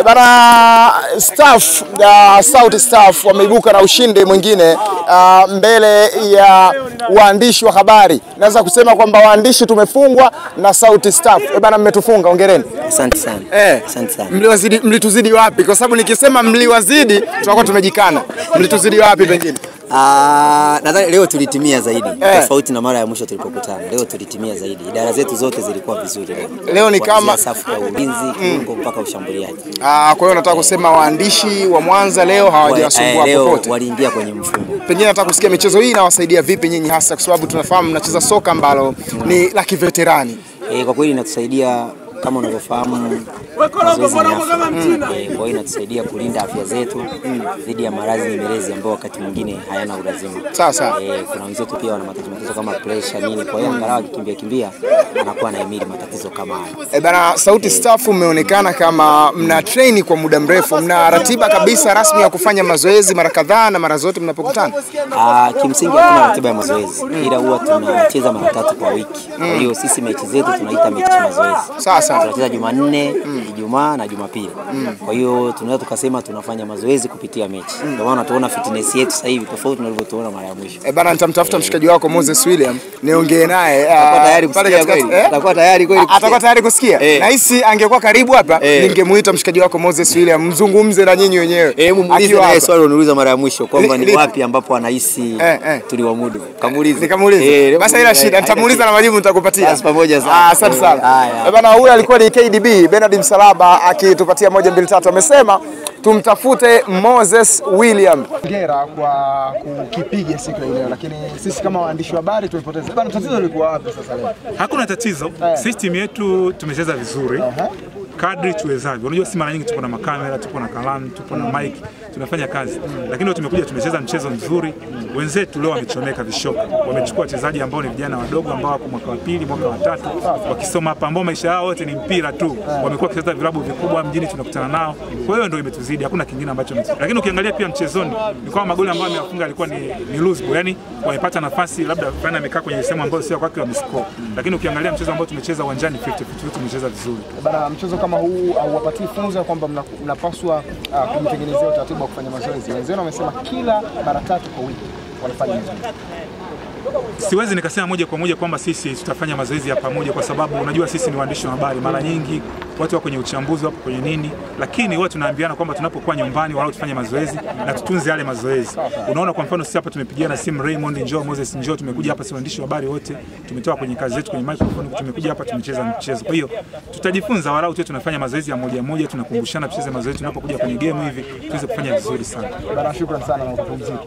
Bana staff Sauti staff wameibuka na ushindi mwingine mbele ya waandishi wa habari. Naweza kusema kwamba waandishi tumefungwa na Sauti staff. Bana mmetufunga, hongereni. Asante sana. Asante sana. Mlituzidi wapi? Kwa sababu nikisema mliwazidi tutakuwa tumejikana. Mlituzidi wapi pengine? Nadhani leo tulitimia zaidi. Tofauti na mara ya mwisho tulipokutana. Leo tulitimia zaidi. Idara zetu zote zilikuwa vizuri leo. Leo ni kama safu ya ulinzi, kiungo mpaka ushambuliaji. Kwa hiyo nataka kusema waandishi wa Mwanza leo hawajasumbua popote. Waliingia kwenye mfumo. Pengine nataka kusikia michezo hii inawasaidia vipi nyinyi hasa kwa sababu tunafahamu mnacheza soka ambalo ni la kiveterani. Kwa kweli inatusaidia kama unavyofahamu mazoezi ni afya. Kwa hiyo inatusaidia kulinda afya zetu dhidi ya maradhi nyemelezi ambayo wakati mwingine hayana ulazima. Sasa kuna wenzetu pia wana matatizo kama pressure nini, kwa hiyo angalau kimbia anakuwa anahimili matatizo kama haya. Bana Sauti staff umeonekana kama mna train kwa muda mrefu, mna ratiba kabisa rasmi ya kufanya mazoezi mara kadhaa na mara zote mnapokutana? Kimsingi hatuna ratiba ya mazoezi, ila huwa tunacheza mara 3 kwa wiki. Kwa hiyo sisi mechi zetu tunaita mechi mazoezi. Sasa tunacheza Jumanne, Ijumaa na Jumapili. Kwa hiyo tunaweza tukasema tunafanya mazoezi kupitia mechi. Ndio maana tunaona fitness yetu sasa hivi tofauti na tulivyotuona mara ya mwisho. Bana nitamtafuta mshikaji wako Moses William niongee naye. Atakuwa tayari kweli. Atakuwa tayari kusikia. Na hisi angekuwa karibu hapa ningemuita mshikaji wako Moses William mzungumze na nyinyi wenyewe. Muulize naye swali unauliza mara ya mwisho kwamba ni wapi ambapo anahisi tuliwamudu. Kamuulize. Nikamuulize. Basi ila shida nitamuuliza na majibu nitakupatia. Basi pamoja sana. Asante sana. Bana huyu alikuwa ni KDB Bernard Msalaba akitupatia 1 2 3. Amesema tumtafute Moses William. Hongera kwa kukipiga siku leo, lakini sisi kama waandishi wa habari tumepoteza. Bana tatizo lilikuwa wapi sasa leo? Hakuna tatizo. System yetu tumecheza vizuri. Kadri tuwezavyo. Unajua si mara nyingi tupo na makamera, tupo na kalamu, tupo na mic, tunafanya kazi. Lakini leo tumekuja tumecheza mchezo mzuri. Wenzetu leo wamechomeka vishoka. Wamechukua wachezaji ambao ni vijana wadogo ambao wako mwaka wa 2, mwaka wa 3 wakisoma hapa ambao maisha yao yote ni mpira tu. Wamekuwa wakicheza vilabu vikubwa mjini tunakutana nao. Kwa hiyo ndio imetuzidi, hakuna kingine ambacho imetuzidi. Lakini ukiangalia pia mchezoni ni kwa magoli ambayo amefunga alikuwa ni loose ball. Yaani wamepata nafasi labda fulani amekaa kwenye sehemu ambayo sio kwake wamescore. Lakini ukiangalia mchezo ambao tumecheza uwanjani 50-50 tumecheza vizuri. Bana mchezo kama huu hauwapatii funzo kwamba mnapaswa kujitengenezea utaratibu wa kufanya mazoezi. Wenzenu wamesema kila mara 3 kwa wiki wanafanya mazoezi. Siwezi nikasema moja kwa moja kwamba sisi tutafanya mazoezi ya pamoja kwa sababu unajua sisi ni waandishi wa habari. Mara nyingi watu wako kwenye uchambuzi, wapo kwenye nini, lakini watu tunaambiana kwamba tunapokuwa nyumbani wao tufanye mazoezi na tutunze yale mazoezi. Unaona kwa mfano sisi hapa tumepigiana simu, Raymond njoo, Moses njoo, tumekuja hapa si waandishi wa habari wote, tumetoka kwenye kazi zetu kwenye microphone, tumekuja hapa tumecheza mchezo. Kwa hiyo tutajifunza walau tu tunafanya mazoezi ya moja, tunakumbushana tucheze mazoezi tunapokuja kwenye game hivi tuweze kufanya vizuri sana. Bana shukrani sana na kupumzika.